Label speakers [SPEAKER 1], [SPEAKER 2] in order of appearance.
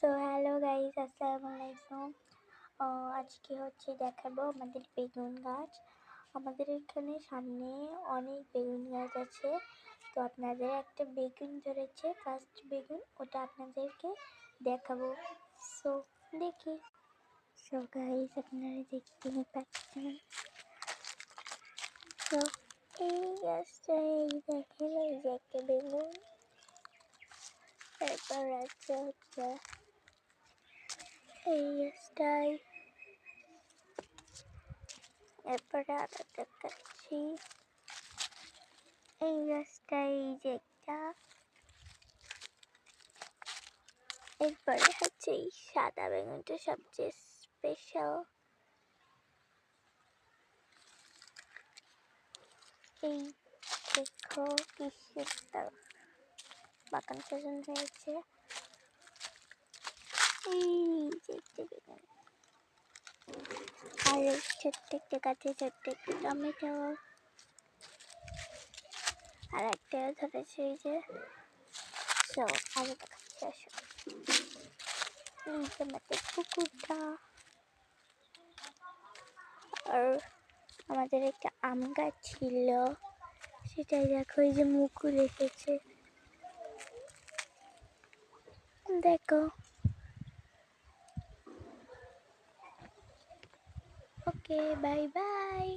[SPEAKER 1] So hello guys, আসসালামু আলাইকুম। আজকে দেখাবো আমাদের বেগুন গাছ। আমাদের এখানে সামনে অনেক বেগুন গাছ আছে। তো আপনাদের একটা বেগুন ধরেছে, ফার্স্ট বেগুন, ওটা আপনাদেরকে দেখাবো। সো দেখি। সো গাইস, আপনারা দেখতেই পাচ্ছেন। তো এই গাছটা, এই দেখেন, এই যে একটা বেগুন। এরপর আছে এই গাছটাই। এরপরে আরো দেখাচ্ছি এই গাছটাই, এই যে একটা। এরপরে এই সাদা বেগুনটা সবচেয়ে স্পেশাল। এই দেখো কি সুন্দর বাগান সাজানো হয়েছে। এই যে একটা বেগুন, আর ছোট্ট একটা গাছে ছোট্ট একটা টমেটো, আর একটা ধরেছে এই যে। সো আরো দেখাচ্ছি, আসো। এই যে আমাদের পুকুরটা, আর আমাদের একটা আম গাছ ছিল, সেটাই দেখো এই যে মুকুল এসেছে, দেখো। ওকে, বাই বাই।